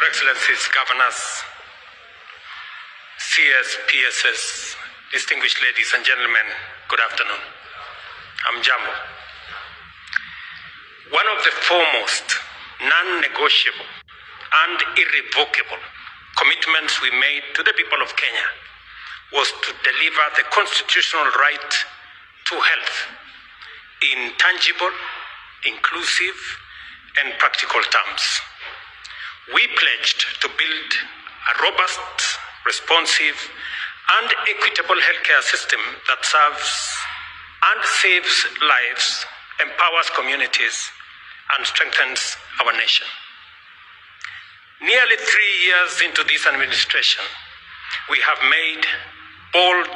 Your Excellencies, Governors, CS, PSS, distinguished ladies and gentlemen, good afternoon. I'm Jambo. One of the foremost, non-negotiable and irrevocable commitments we made to the people of Kenya was to deliver the constitutional right to health in tangible, inclusive, and practical terms. We pledged to build a robust, responsive, and equitable healthcare system that serves and saves lives, empowers communities, and strengthens our nation. Nearly 3 years into this administration, we have made bold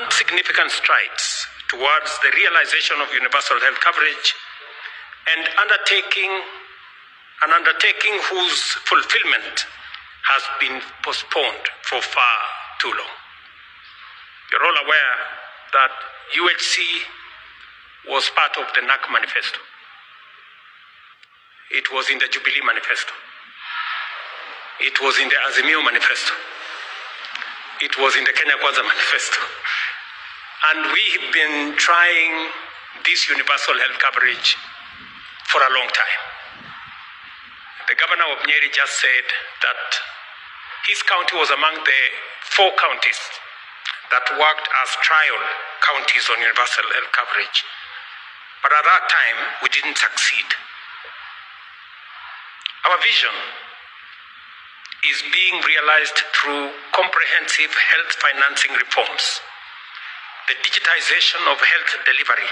and significant strides towards the realization of universal health coverage and an undertaking whose fulfillment has been postponed for far too long. You're all aware that UHC was part of the NAC manifesto. It was in the Jubilee manifesto. It was in the Azimio manifesto. It was in the Kenya Kwanza manifesto. And we've been trying this universal health coverage for a long time. The governor of Nyeri just said that his county was among the 4 counties that worked as trial counties on universal health coverage. But at that time, we didn't succeed. Our vision is being realized through comprehensive health financing reforms, the digitization of health delivery,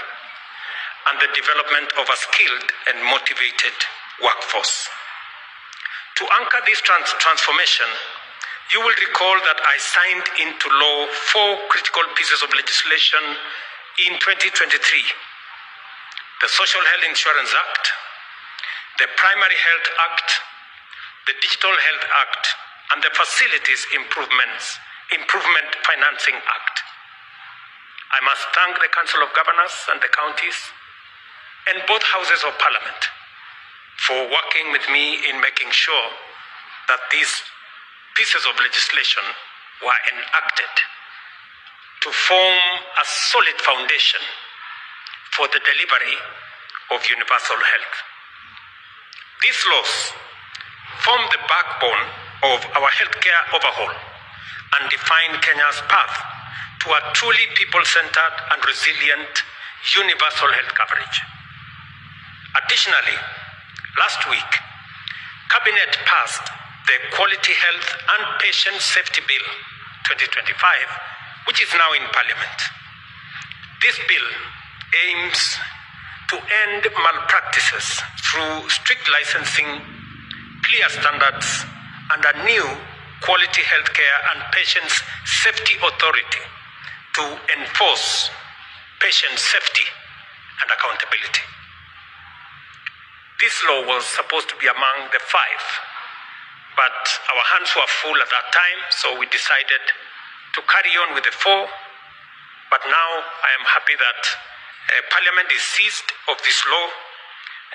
and the development of a skilled and motivated workforce. To anchor this transformation, you will recall that I signed into law 4 critical pieces of legislation in 2023. The Social Health Insurance Act, the Primary Health Act, the Digital Health Act, and the Facilities Improvement Financing Act. I must thank the Council of Governors and the counties and both houses of Parliament for working with me in making sure that these pieces of legislation were enacted to form a solid foundation for the delivery of universal health. These laws form the backbone of our healthcare overhaul and define Kenya's path to a truly people-centered and resilient universal health coverage. Additionally, last week, Cabinet passed the Quality Health and Patient Safety Bill 2025, which is now in Parliament. This bill aims to end malpractices through strict licensing, clear standards, and a new Quality Healthcare and Patients Safety Authority to enforce patient safety and accountability. This law was supposed to be among the 5, but our hands were full at that time, so we decided to carry on with the 4. But now I am happy that Parliament is seized of this law,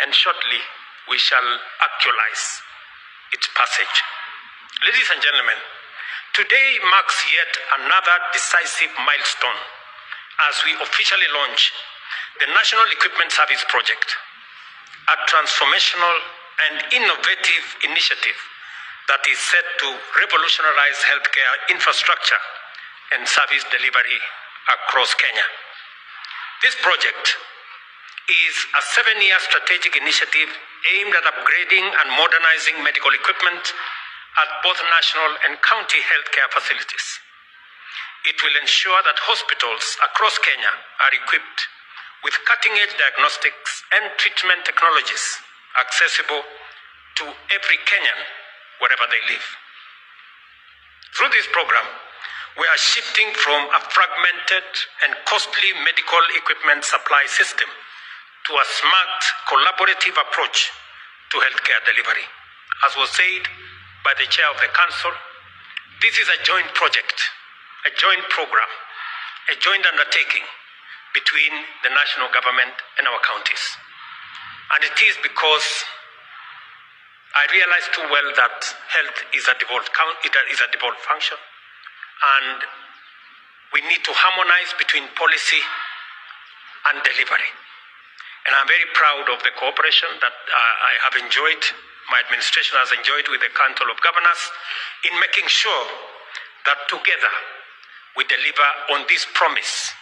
and shortly we shall actualize its passage. Ladies and gentlemen, today marks yet another decisive milestone as we officially launch the National Equipment Service Project, a transformational and innovative initiative that is set to revolutionize healthcare infrastructure and service delivery across Kenya. This project is a 7-year strategic initiative aimed at upgrading and modernizing medical equipment at both national and county healthcare facilities. It will ensure that hospitals across Kenya are equipped with cutting-edge diagnostics and treatment technologies accessible to every Kenyan wherever they live. Through this program, we are shifting from a fragmented and costly medical equipment supply system to a smart, collaborative approach to healthcare delivery. As was said by the chair of the council, this is a joint project, a joint program, a joint undertaking between the national government and our counties. And it is because I realize too well that health is a devolved function, and we need to harmonize between policy and delivery. And I'm very proud of the cooperation that I have enjoyed, my administration has enjoyed with the Council of Governors in making sure that together we deliver on this promise,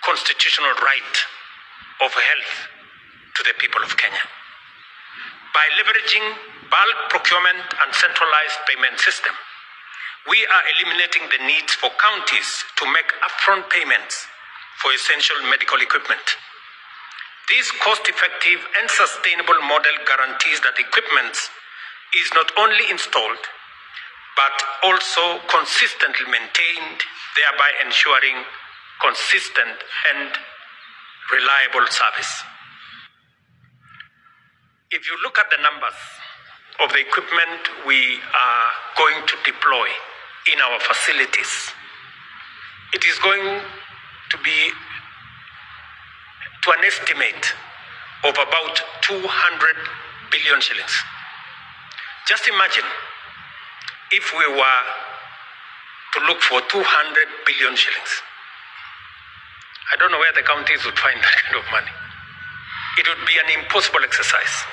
constitutional right of health to the people of Kenya. By leveraging bulk procurement and centralized payment system, we are eliminating the need for counties to make upfront payments for essential medical equipment. This cost-effective and sustainable model guarantees that equipment is not only installed, but also consistently maintained, thereby ensuring consistent and reliable service. If you look at the numbers of the equipment we are going to deploy in our facilities, it is going to be to an estimate of about 200 billion shillings. Just imagine if we were to look for 200 billion shillings. I don't know where the counties would find that kind of money. It would be an impossible exercise.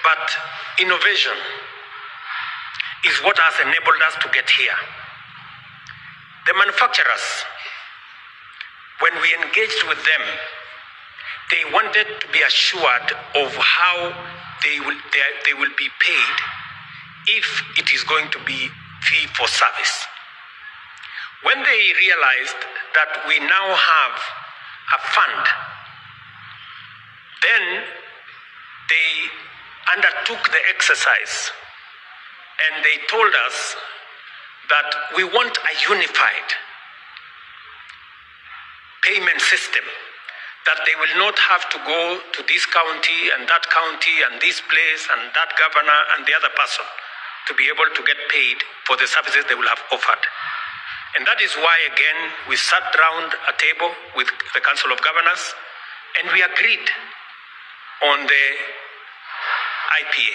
But innovation is what has enabled us to get here. The manufacturers, when we engaged with them, they wanted to be assured of how they will be paid if it is going to be fee for service. When they realized that we now have a fund, then they undertook the exercise and they told us that we want a unified payment system, that they will not have to go to this county and this place and that governor and the other person to be able to get paid for the services they will have offered. And that is why, again, we sat round a table with the Council of Governors and we agreed on the IPA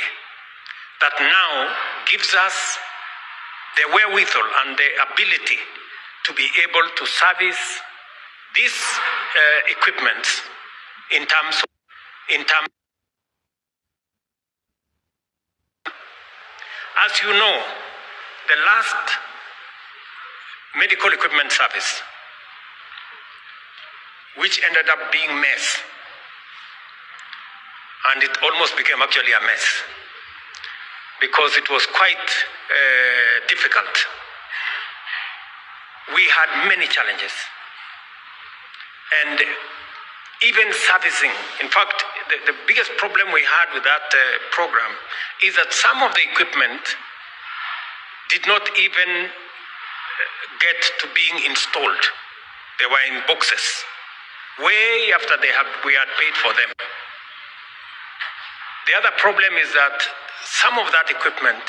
that now gives us the wherewithal and the ability to be able to service these equipment in terms. As you know, the last medical equipment service, which ended up being mess, and it almost became actually a mess because it was quite difficult. We had many challenges. And even servicing, in fact, the biggest problem we had with that program is that some of the equipment did not even get to being installed. They were in boxes, way after we had paid for them. The other problem is that some of that equipment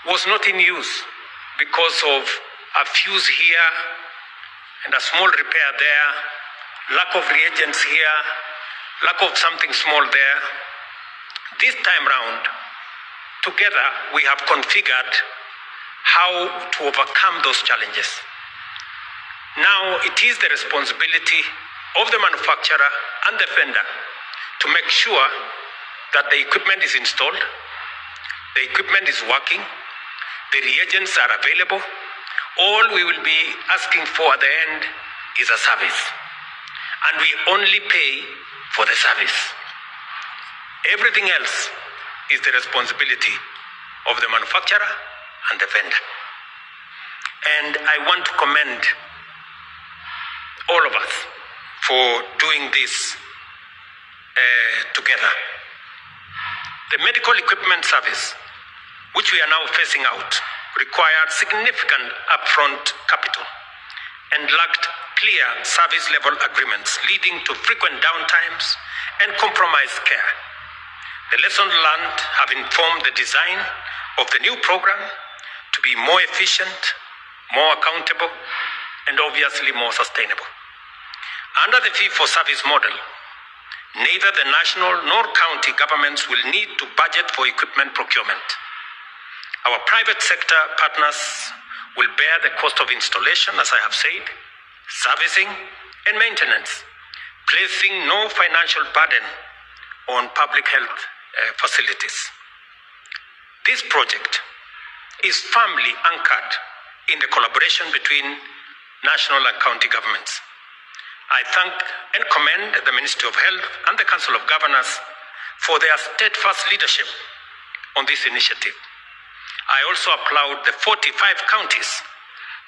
was not in use because of a fuse here and a small repair there, lack of reagents here, lack of something small there. This time round, together we have configured how to overcome those challenges. Now it is the responsibility of the manufacturer and the vendor to make sure that the equipment is installed, the equipment is working, the reagents are available. All we will be asking for at the end is a service. And we only pay for the service. Everything else is the responsibility of the manufacturer and the vendor. And I want to commend all of us for doing this together. The medical equipment service, which we are now phasing out, required significant upfront capital and lacked clear service level agreements, leading to frequent downtimes and compromised care. The lessons learned have informed the design of the new program to be more efficient, more accountable, and obviously more sustainable. Under the fee-for-service model, neither the national nor county governments will need to budget for equipment procurement. Our private sector partners will bear the cost of installation, as I have said, servicing and maintenance, placing no financial burden on public health facilities. This project is firmly anchored in the collaboration between national and county governments. I thank and commend the Ministry of Health and the Council of Governors for their steadfast leadership on this initiative. I also applaud the 45 counties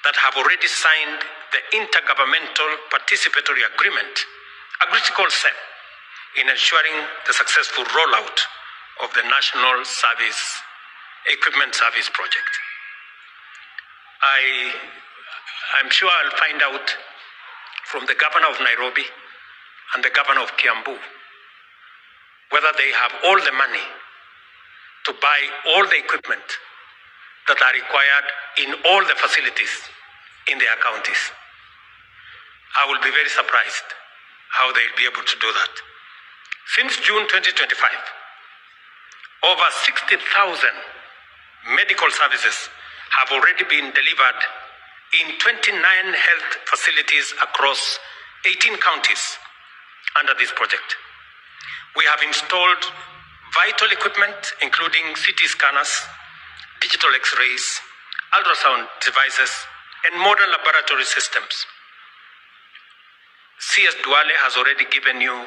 that have already signed the Intergovernmental Participatory Agreement, a critical step in ensuring the successful rollout of the National Equipment Service Project. I'm sure I'll find out from the governor of Nairobi and the governor of Kiambu whether they have all the money to buy all the equipment that are required in all the facilities in their counties. I will be very surprised how they'll be able to do that. Since June 2025, over 60,000 medical services have already been delivered in 29 health facilities across 18 counties under this project. We have installed vital equipment, including CT scanners, digital X-rays, ultrasound devices, and modern laboratory systems. CS Duale has already given you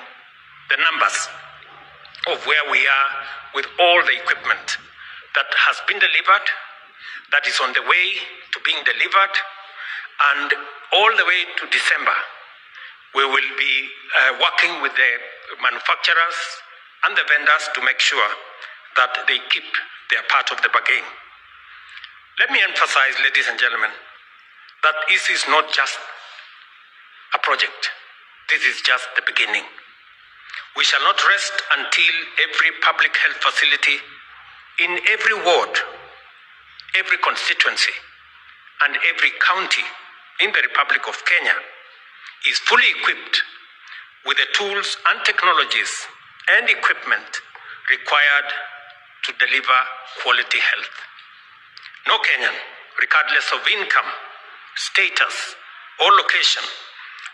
the numbers of where we are with all the equipment that has been delivered, that is on the way to being delivered, and all the way to December, we will be working with the manufacturers and the vendors to make sure that they keep their part of the bargain. Let me emphasize, ladies and gentlemen, that this is not just a project. This is just the beginning. We shall not rest until every public health facility in every ward, every constituency, and every county in the Republic of Kenya is fully equipped with the tools and technologies and equipment required to deliver quality health. No Kenyan, regardless of income, status, or location,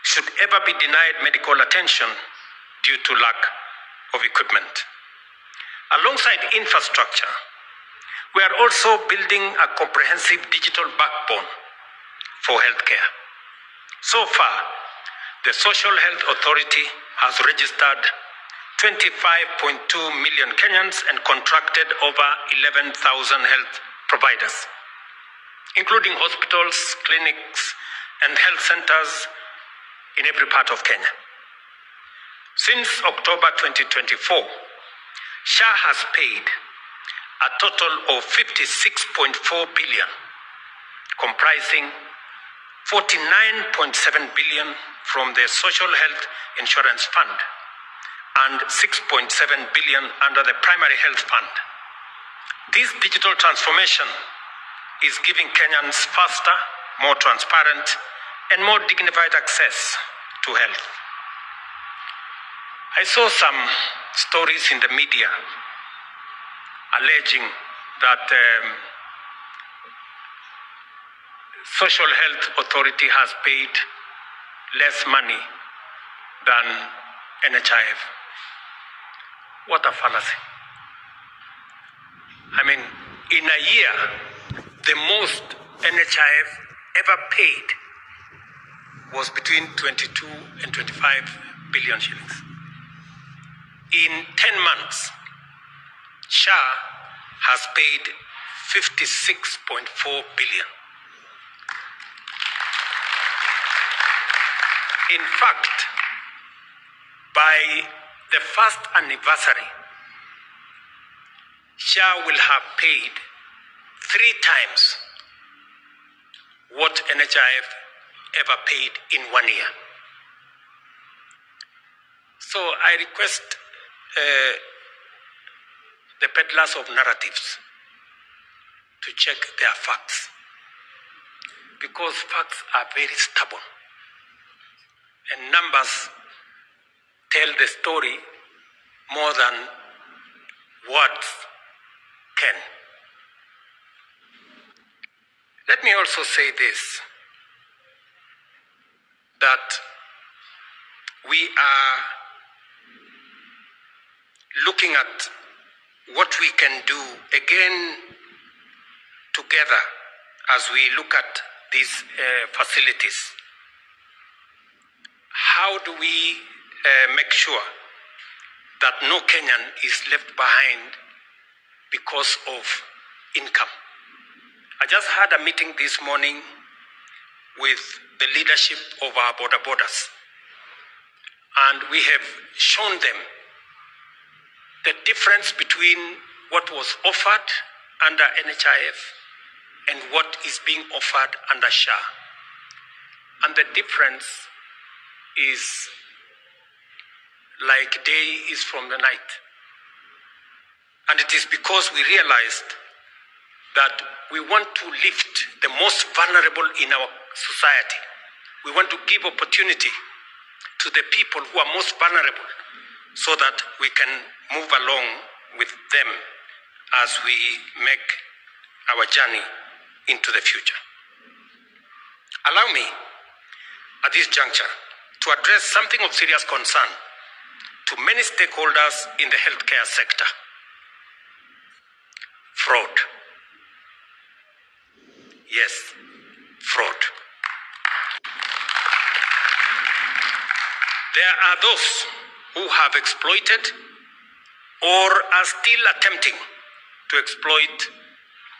should ever be denied medical attention due to lack of equipment. Alongside infrastructure, we are also building a comprehensive digital backbone for healthcare. So far, the Social Health Authority has registered 25.2 million Kenyans and contracted over 11,000 health providers, including hospitals, clinics, and health centers in every part of Kenya. Since October 2024, SHA has paid a total of 56.4 billion, comprising 49.7 billion from the Social Health Insurance Fund and 6.7 billion under the Primary Health Fund. This digital transformation is giving Kenyans faster, more transparent, and more dignified access to health. I saw some stories in the media alleging that Social Health Authority has paid less money than NHIF. What a fallacy. I mean, in a year, the most NHIF ever paid was between 22 and 25 billion shillings. In 10 months, SHA has paid 56.4 billion. In fact, by the first anniversary, SHA will have paid 3 times what NHIF ever paid in 1 year. So I request the peddlers of narratives to check their facts, because facts are very stubborn and numbers tell the story more than words can. Let me also say this, that we are looking at what we can do again together as we look at these facilities. How do we make sure that no Kenyan is left behind because of income? I just had a meeting this morning with the leadership of our borders, and we have shown them the difference between what was offered under NHIF and what is being offered under SHA. And the difference is like day is from the night. And it is because we realized that we want to lift the most vulnerable in our society. We want to give opportunity to the people who are most vulnerable so that we can move along with them as we make our journey into the future. Allow me, at this juncture, to address something of serious concern to many stakeholders in the healthcare sector: fraud. Yes, fraud. There are those who have exploited or are still attempting to exploit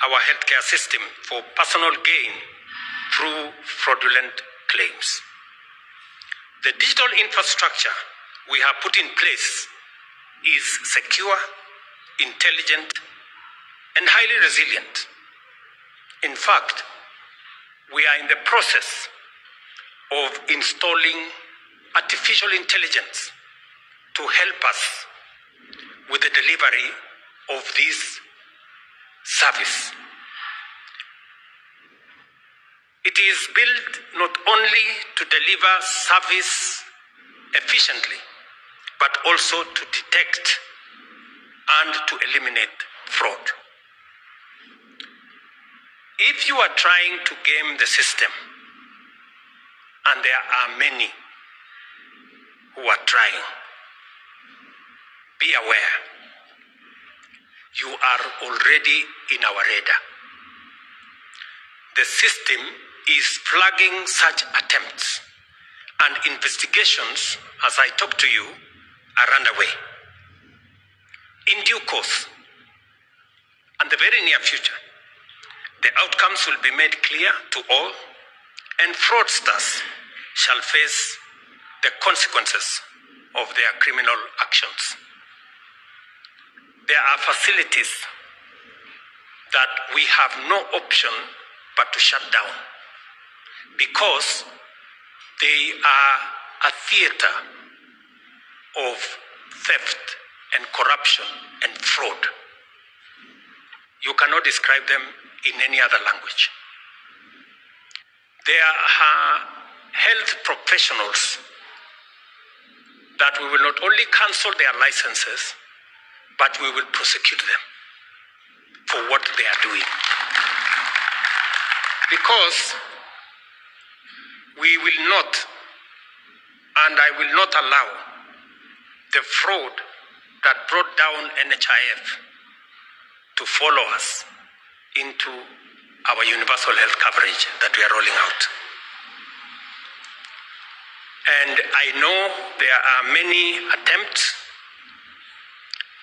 our healthcare system for personal gain through fraudulent claims. The digital infrastructure we have put in place is secure, intelligent, and highly resilient. In fact, we are in the process of installing artificial intelligence to help us with the delivery of this service. It is built not only to deliver service efficiently, but also to detect and to eliminate fraud. If you are trying to game the system, and there are many who are trying, be aware, you are already in our radar. The system is flagging such attempts, and investigations, as I talk to you, are underway. In due course, and the very near future, the outcomes will be made clear to all, and fraudsters shall face the consequences of their criminal actions. There are facilities that we have no option but to shut down because they are a theater of theft and corruption and fraud. You cannot describe them in any other language. There are health professionals that we will not only cancel their licenses, but we will prosecute them for what they are doing. Because we will not, and I will not allow the fraud that brought down NHIF to follow us into our universal health coverage that we are rolling out. And I know there are many attempts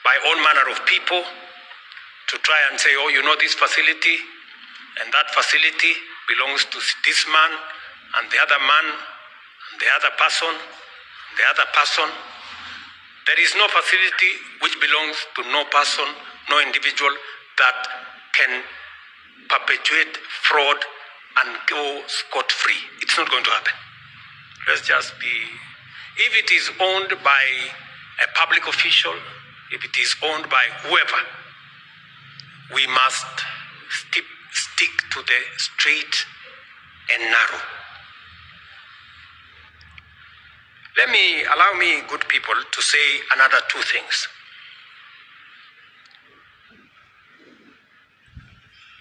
by all manner of people to try and say, oh, you know, this facility and that facility belongs to this man and the other man and the other person, the other person. There is no facility which belongs to no person, no individual that can perpetuate fraud and go scot-free. It's not going to happen. Let's just be, if it is owned by a public official, if it is owned by whoever, we must stick to the straight and narrow. Allow me, good people, to say another two things.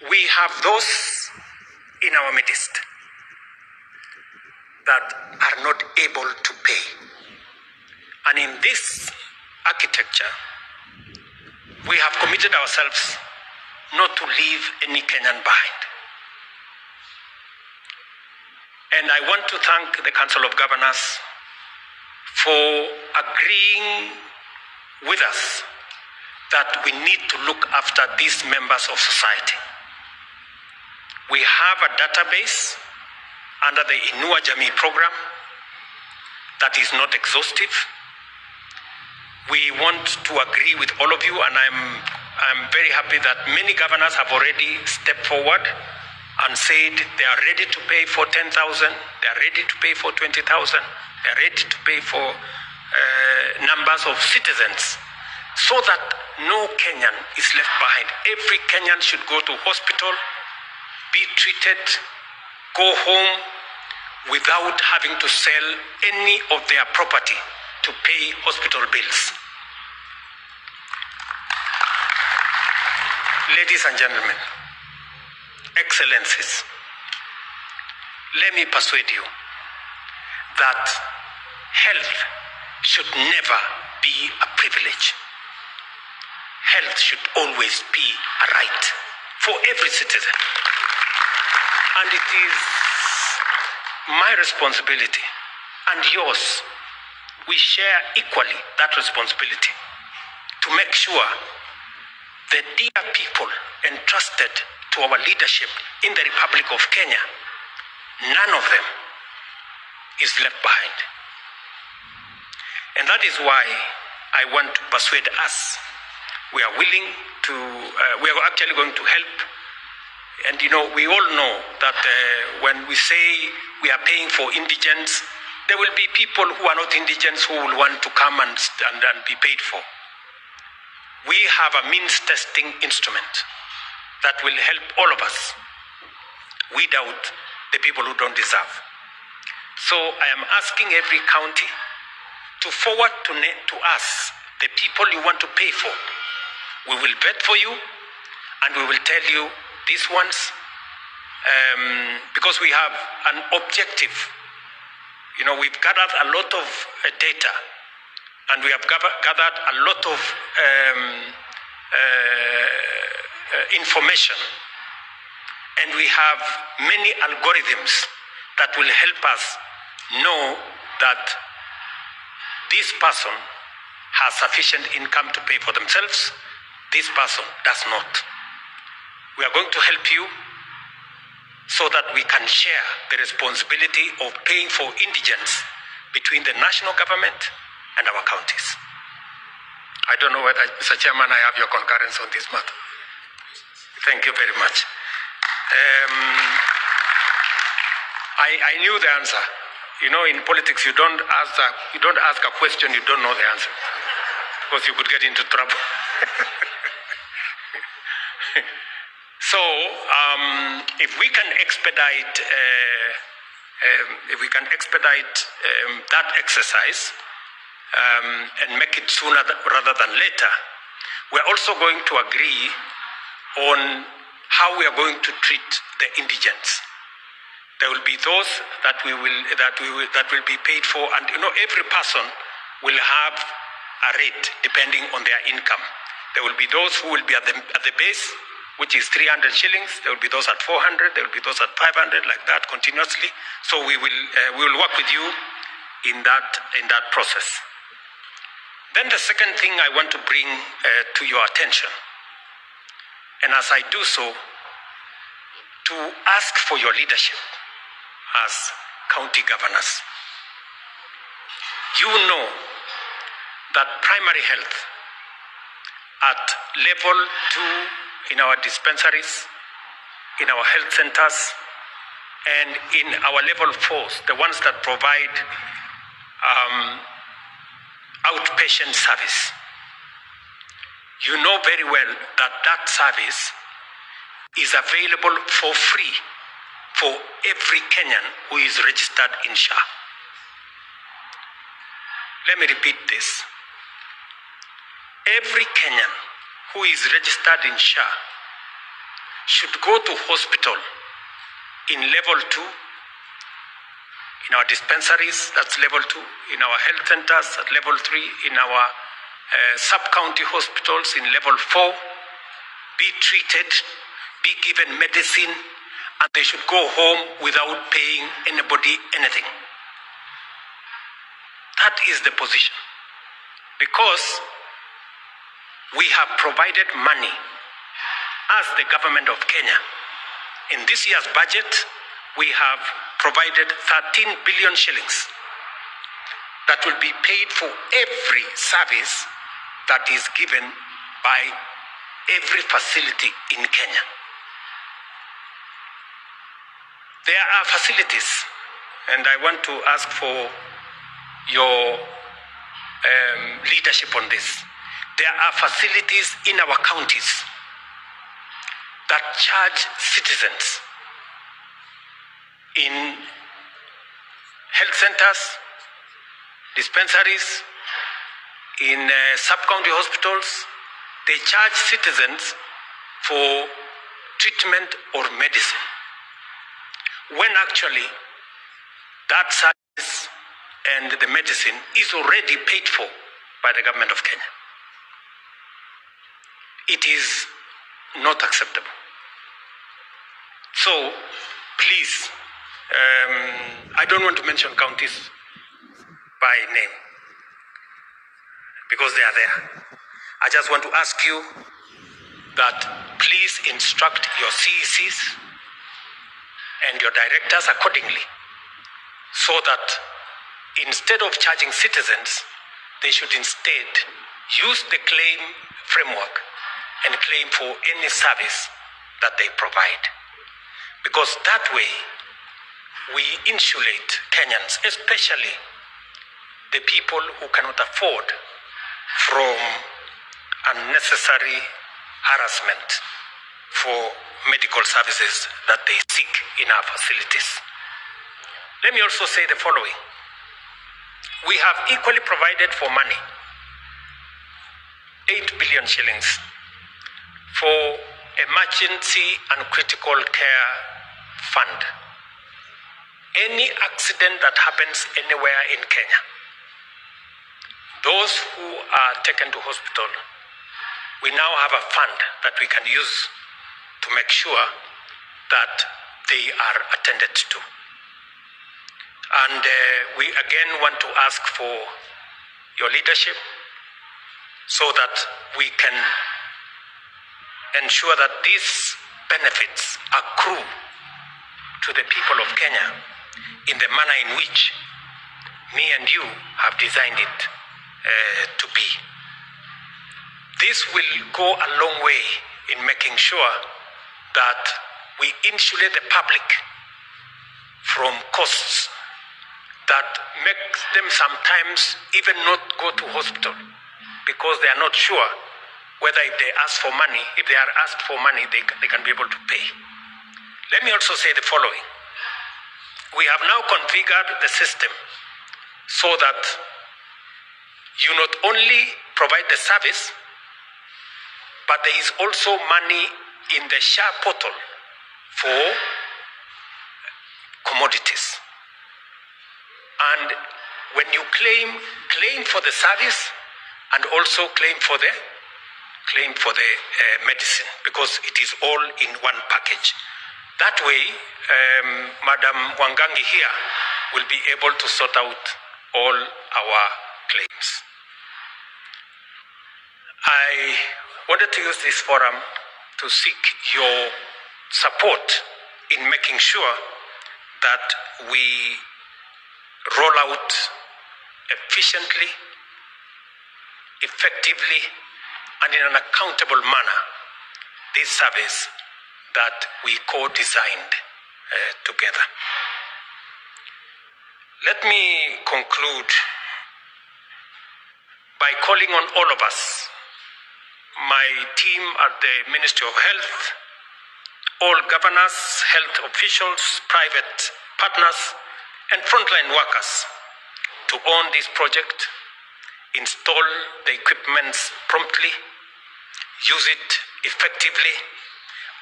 We have those in our midst that are not able to pay. And in this architecture, we have committed ourselves not to leave any Kenyan behind. And I want to thank the Council of Governors for agreeing with us that we need to look after these members of society. We have a database under the Inua Jamii program that is not exhaustive. We want to agree with all of you, and I'm very happy that many governors have already stepped forward and said they are ready to pay for 10,000, they are ready to pay for 20,000, they are ready to pay for numbers of citizens, so that no Kenyan is left behind. Every Kenyan should go to hospital, be treated, go home without having to sell any of their property to pay hospital bills. Ladies and gentlemen, excellencies, let me persuade you that health should never be a privilege. Health should always be a right for every citizen. And it is my responsibility and yours. We share equally that responsibility to make sure the dear people entrusted to our leadership in the Republic of Kenya, none of them is left behind. And that is why I want to persuade us. We are willing to, we are actually going to help. And we all know that when we say we are paying for indigents, there will be people who are not indigents who will want to come and be paid for. We have a means testing instrument that will help all of us weed out the people who don't deserve. So I am asking every county to forward to us the people you want to pay for. We will vet for you, and we will tell you these ones, because we have an objective. We've gathered a lot of data, and we have gathered a lot of information, and we have many algorithms that will help us know that this person has sufficient income to pay for themselves, this person does not. We are going to help you so that we can share the responsibility of paying for indigents between the national government and our counties. I don't know whether, Mr. Chairman, I have your concurrence on this matter. Thank you very much. I knew the answer. In politics, you don't ask a question you don't know the answer, because you could get into trouble. So, if we can expedite, that exercise and make it sooner rather than later, we're also going to agree on how we are going to treat the indigents. There will be those that will be paid for, and every person will have a rate depending on their income. There will be those who will be at the base, which is 300 shillings. There will be those at 400. There will be those at 500, like that continuously. So we will work with you in that process. Then the second thing I want to bring to your attention, and as I do so, to ask for your leadership as county governors. You know that primary health at level 2 in our dispensaries, in our health centers, and in our level 4s, the ones that provide outpatient service. You know very well that that service is available for free for every Kenyan who is registered in SHA. Let me repeat this. Every Kenyan who is registered in SHA should go to hospital in level 2, in our dispensaries, that's level 2, in our health centers at level 3, in our sub-county hospitals in level 4, be treated, be given medicine, and they should go home without paying anybody anything. That is the position. Because we have provided money as the government of Kenya. In this year's budget, we have provided 13 billion shillings that will be paid for every service that is given by every facility in Kenya. There are facilities, and I want to ask for your leadership on this. There are facilities in our counties that charge citizens in health centers, dispensaries, in sub-county hospitals. They charge citizens for treatment or medicine, when actually that service and the medicine is already paid for by the government of Kenya. It is not acceptable. So, please, I don't want to mention counties by name because they are there. I just want to ask you that please instruct your CECs and your directors accordingly, so that instead of charging citizens, they should instead use the claim framework and claim for any service that they provide. Because that way, we insulate Kenyans, especially the people who cannot afford, from unnecessary harassment for medical services that they seek in our facilities. Let me also say the following. We have equally provided for money, 8 billion shillings, for emergency and critical care fund. Any accident that happens anywhere in Kenya, those who are taken to hospital, we now have a fund that we can use to make sure that they are attended to. And we again want to ask for your leadership so that we can ensure that these benefits accrue to the people of Kenya in the manner in which me and you have designed it to be. This will go a long way in making sure that we insulate the public from costs that make them sometimes even not go to hospital because they are not sure whether if they ask for money, if they are asked for money, they can be able to pay. Let me also say the following. We have now configured the system so that you not only provide the service, but there is also money in the SHA portal for commodities. And when you claim for the service and also claim for the medicine, because it is all in one package. That way, Madam Wangangi here will be able to sort out all our claims. I wanted to use this forum to seek your support in making sure that we roll out efficiently, effectively, and in an accountable manner this service that we co-designed together. Let me conclude by calling on all of us, my team at the Ministry of Health, all governors, health officials, private partners, and frontline workers to own this project install the equipment promptly, use it effectively,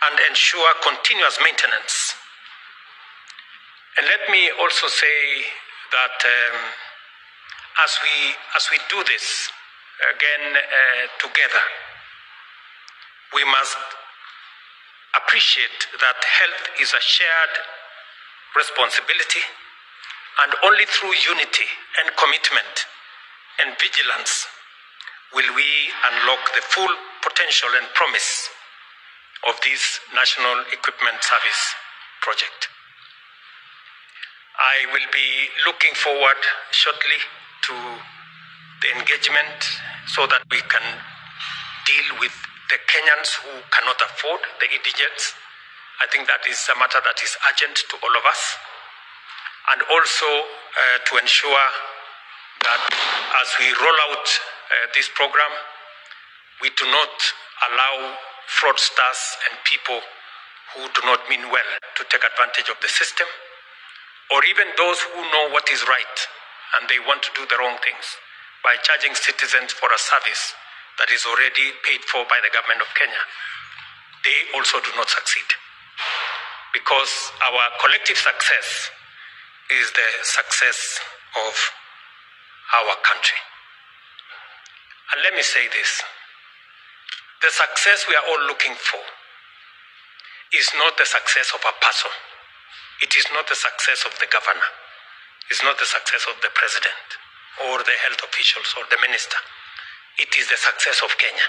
and ensure continuous maintenance. And let me also say that as we do this again together, we must appreciate that health is a shared responsibility, and only through unity and commitment and vigilance will we unlock the full potential and promise of this National Equipment Service project. I will be looking forward shortly to the engagement so that we can deal with the Kenyans who cannot afford the indigents. I think that is a matter that is urgent to all of us. And also to ensure that as we roll out this program, we do not allow fraudsters and people who do not mean well to take advantage of the system, or even those who know what is right and they want to do the wrong things by charging citizens for a service that is already paid for by the government of Kenya. They also do not succeed, because our collective success is the success of our country. And let me say this, the success we are all looking for is not the success of a person. It is not the success of the governor. It's not the success of the president or the health officials or the minister. It is the success of Kenya.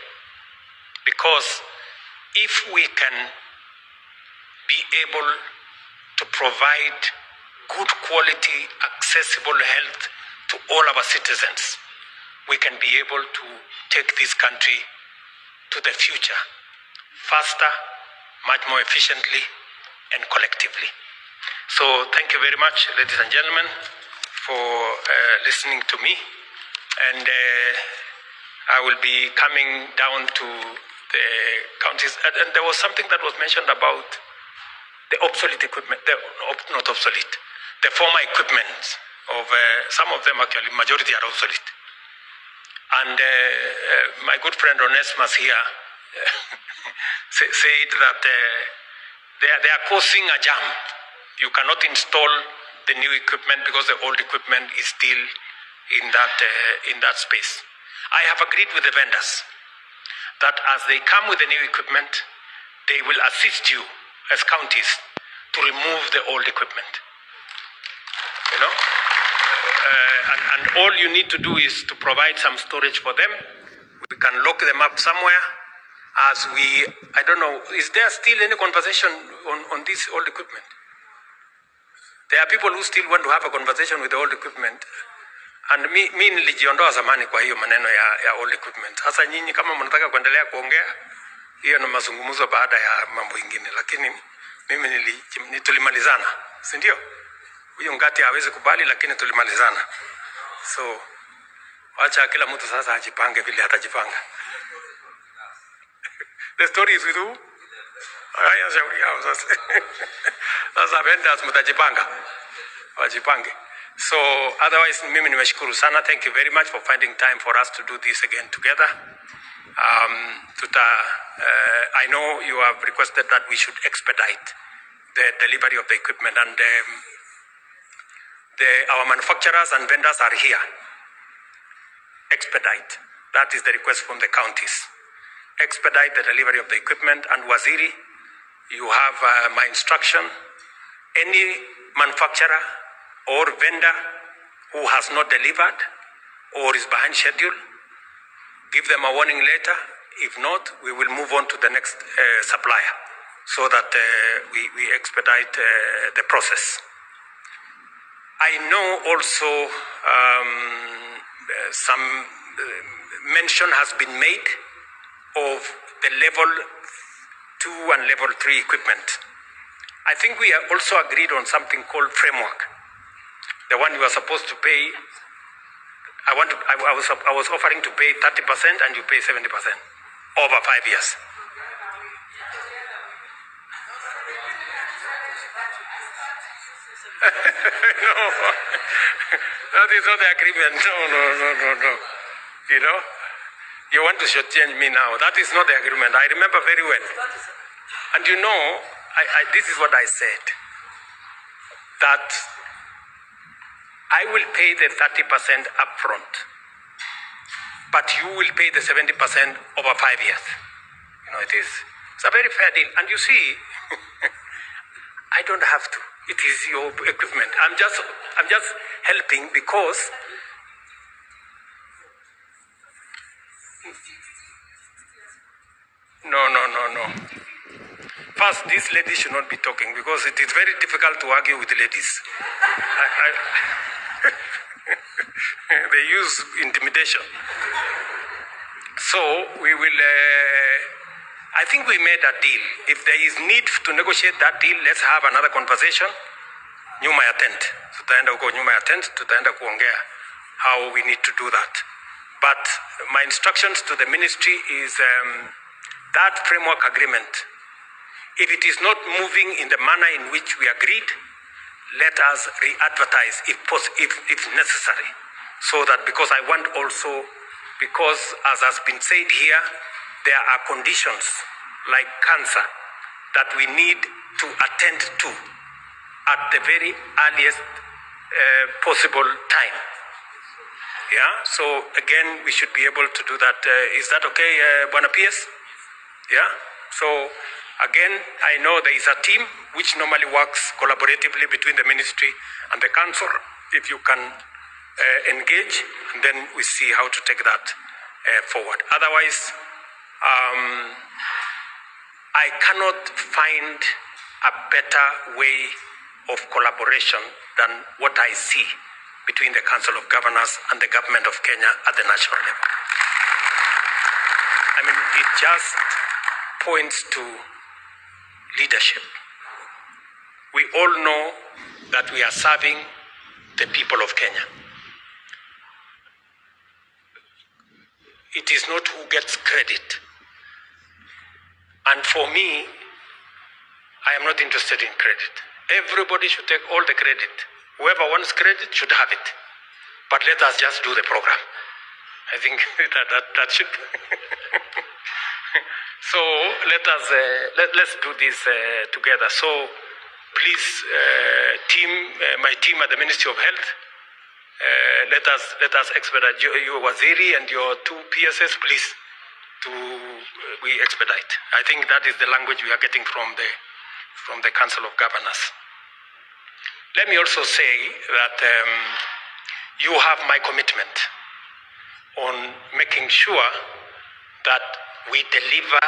Because if we can be able to provide good quality, accessible health to all our citizens, we can be able to take this country to the future faster, much more efficiently, and collectively. So thank you very much, ladies and gentlemen, for listening to me. And I will be coming down to the counties. And there was something that was mentioned about the obsolete equipment, not obsolete, the former equipment of some of them, actually, majority are obsolete. And my good friend Onesmus here said that they are causing a jam. You cannot install the new equipment because the old equipment is still in that space. I have agreed with the vendors that as they come with the new equipment, they will assist you as counties to remove the old equipment. You know? And all you need to do is to provide some storage for them. We can lock them up somewhere. As we, I don't know, is there still any conversation on this old equipment? There are people who still want to have a conversation with the old equipment. And mi nilijiondoa zamani kwa hiyo maneno ya old equipment. Sasa nyinyi kama mnataka kuendelea kuongea, hiyo ni mazungumzo baada ya mambo ingine. Lakini mimi tulimalizana, si ndio? Huyo ngati hawezi kubali, lakini tulimalizana. So wacha kila mtu sasa ajipange vile atajipanga. The story is with who? Haya shauri yao sasa. Sasa vendors mtajipanga. Wajipange. So otherwise mimi nimeshukuru sana. Thank you very much for finding time for us to do this again together. I know you have requested that we should expedite the delivery of the equipment, and our manufacturers and vendors are here. Expedite. That is the request from the counties. Expedite the delivery of the equipment. And Waziri, you have my instruction. Any manufacturer or vendor who has not delivered or is behind schedule, give them a warning letter. If not, we will move on to the next supplier so that we expedite the process. I know also some mention has been made of the level 2 and level 3 equipment. I think we have also agreed on something called framework. The one you are supposed to pay, I was offering to pay 30% and you pay 70% over 5 years. No, that is not the agreement. No. You know, you want to shortchange me now. That is not the agreement. I remember very well. And you know, this is what I said, that I will pay the 30% upfront, but you will pay the 70% over 5 years. You know, it's a very fair deal. And you see, I don't have to. It is your equipment. I'm just helping because no. First, this lady should not be talking because it is very difficult to argue with ladies. They use intimidation. So we will, I think we made a deal. If there is need to negotiate that deal, let's have another conversation. Nyuma ya tent. Tutaenda huko nyuma ya tent, tutaenda kuongea how we need to do that. But my instructions to the ministry is that framework agreement, if it is not moving in the manner in which we agreed, let us re-advertise if necessary. So that, because I want also, because as has been said here, there are conditions like cancer that we need to attend to at the very earliest possible time. Yeah, so again, we should be able to do that. Is that okay, Bwana PS? Yeah, so again, I know there is a team which normally works collaboratively between the ministry and the council. If you can engage, and then we see how to take that forward. Otherwise, I cannot find a better way of collaboration than what I see between the Council of Governors and the government of Kenya at the national level. I mean, it just points to leadership. We all know that we are serving the people of Kenya. It is not who gets credit. And for me, I am not interested in credit. Everybody should take all the credit. Whoever wants credit should have it. But let us just do the program. I think that should. So let's do this together. So please, my team at the Ministry of Health, let us expedite. Your Waziri and your two PSS, please, we expedite. I think that is the language we are getting from the Council of Governors. Let me also say that you have my commitment on making sure that we deliver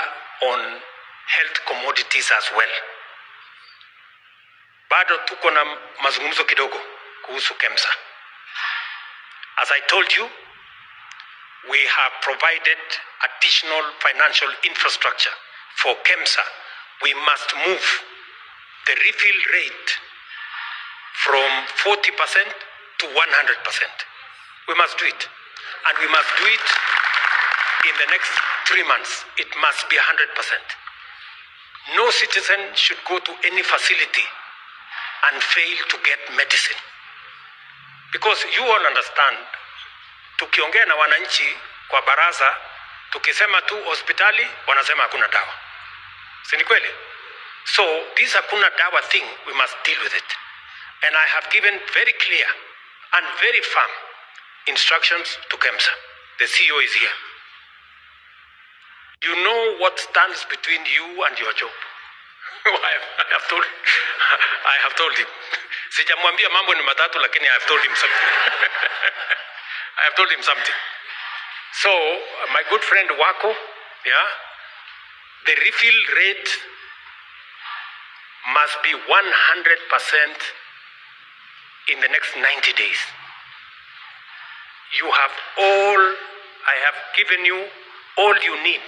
on health commodities as well. Bado tuko na mazungumzo kidogo kuhusu KEMSA. As I told you, we have provided additional financial infrastructure for KEMSA. We must move the refill rate from 40% to 100%. We must do it. And we must do it in the next 3 months. It must be 100%. No citizen should go to any facility and fail to get medicine. Because you all understand, tukiongea na wananchi kwa baraza, tukisema tu hospitali, wanasema hakuna dawa. Si ni kweli? So this hakuna dawa thing, we must deal with it. And I have given very clear and very firm instructions to KEMSA. The CEO is here. You know what stands between you and your job. I have told him. Sijamwambia mambo ni matatu, lakini I have told him something. I have told him something. So, my good friend Wako, yeah, the refill rate must be 100% in the next 90 days. You have I have given you all you need.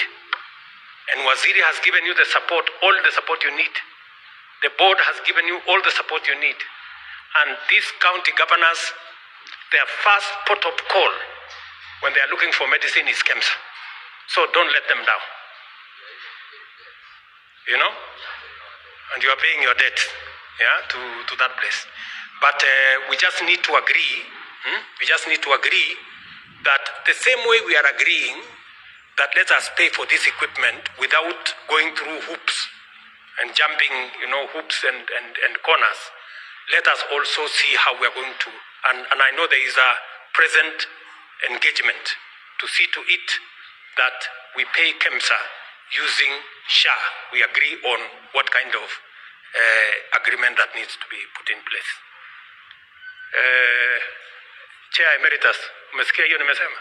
And Waziri has given you the support, all the support you need. The board has given you all the support you need. And these county governors, their first port of call when they are looking for medicine is KEMSA. So don't let them down. You know? And you are paying your debt, yeah, to that place. But we just need to agree. We just need to agree that the same way we are agreeing that let us pay for this equipment without going through hoops and jumping, hoops and corners, let us also see how we are going to, and I know there is a present engagement to see to it that we pay KEMSA using SHA. We agree on what kind of agreement that needs to be put in place. Chair Emeritus, umesikia hiyo nimesema?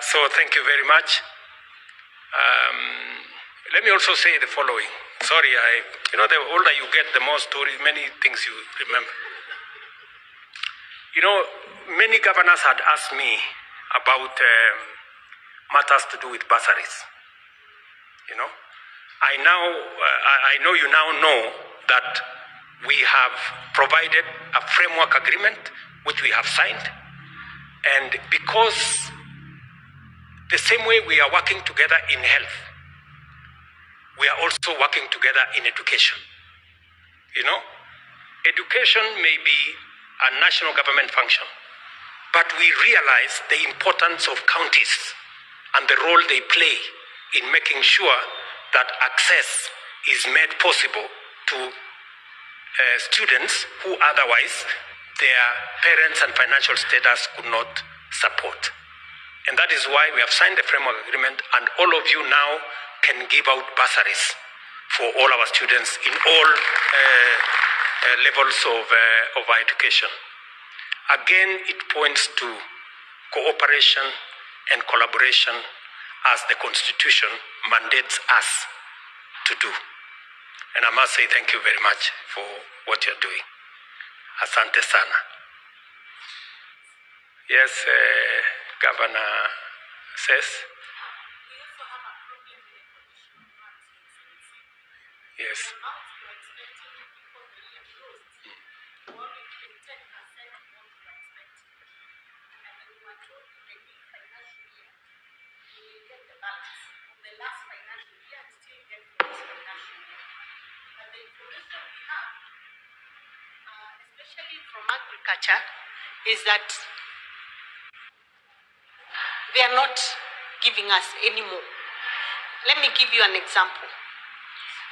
So thank you very much. Let me also say the following. Sorry, the older you get, the more stories, many things you remember. Many governors had asked me about matters to do with bursaries. I know you now know that we have provided a framework agreement which we have signed, and because the same way we are working together in health, we are also working together in education. Education may be a national government function, but we realize the importance of counties and the role they play in making sure that access is made possible to students who otherwise their parents and financial status could not support. And that is why we have signed the framework agreement, and all of you now can give out bursaries for all our students in all levels of our education. Again, it points to cooperation and collaboration as the Constitution mandates us to do. And I must say thank you very much for what you're doing. Asante sana. Yes, Governor says. Yes. Especially from agriculture, is that they are not giving us any more. Let me give you an example.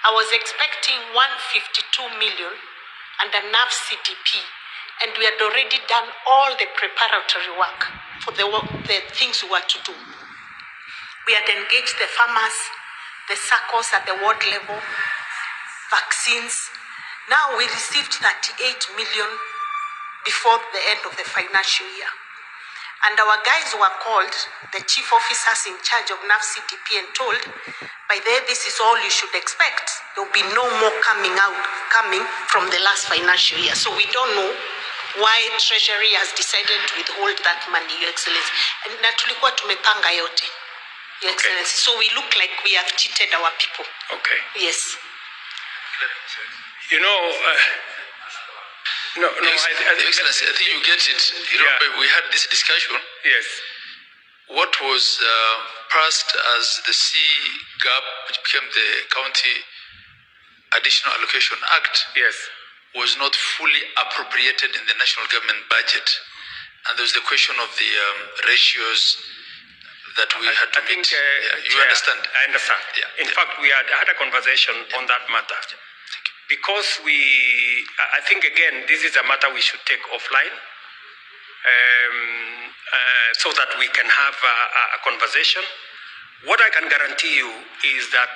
I was expecting 152 million under NAF CDP, and we had already done all the preparatory work for the things we were to do. We had engaged the farmers, the SACCOs at the ward level, vaccines. Now we received 38 million before the end of the financial year. And our guys were called, the chief officers in charge of NAF CDP, and told, by the way, this is all you should expect. There will be no more coming from the last financial year. So we don't know why Treasury has decided to withhold that money, Your Excellency. And na tulikuwa tumepanga yote, Your Excellency. So we look like we have cheated our people. Okay. Yes. No, Excellency, I think you get it. We had this discussion. Yes. What was passed as the C-GAP, which became the County Additional Allocation Act, yes, was not fully appropriated in the national government budget. And there's the question of the ratios that we had to meet. You understand? I understand. Yeah. In fact, we had a conversation on that matter. Because I think, again, this is a matter we should take offline so that we can have a conversation. What I can guarantee you is that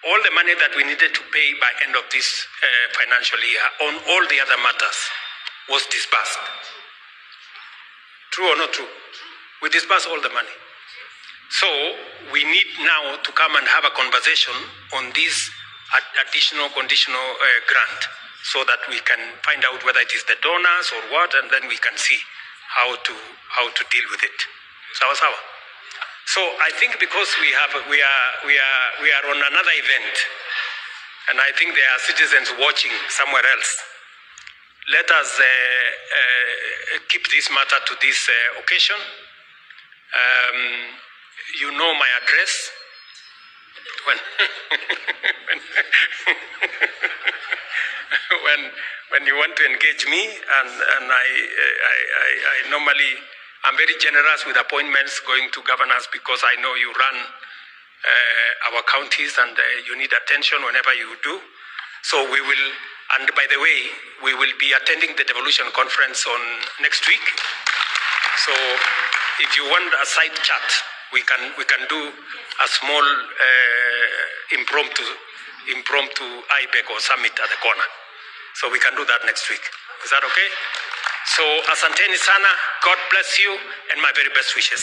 all the money that we needed to pay by end of this financial year on all the other matters was disbursed. True or not true? We disbursed all the money. So we need now to come and have a conversation on this additional conditional grant, so that we can find out whether it is the donors or what, and then we can see how to deal with it. Sawa. So I think because we are on another event, and I think there are citizens watching somewhere else, let us keep this matter to this occasion. You know my address. when you want to engage me, and I normally, I'm very generous with appointments going to governors because I know you run our counties and you need attention whenever you do. So we will, and by the way, we will be attending the devolution conference on next week. So if you want a side chat, we can do a small impromptu IBEC or summit at the corner. So we can do that next week. Is that okay? So asanteni sana, God bless you, and my very best wishes.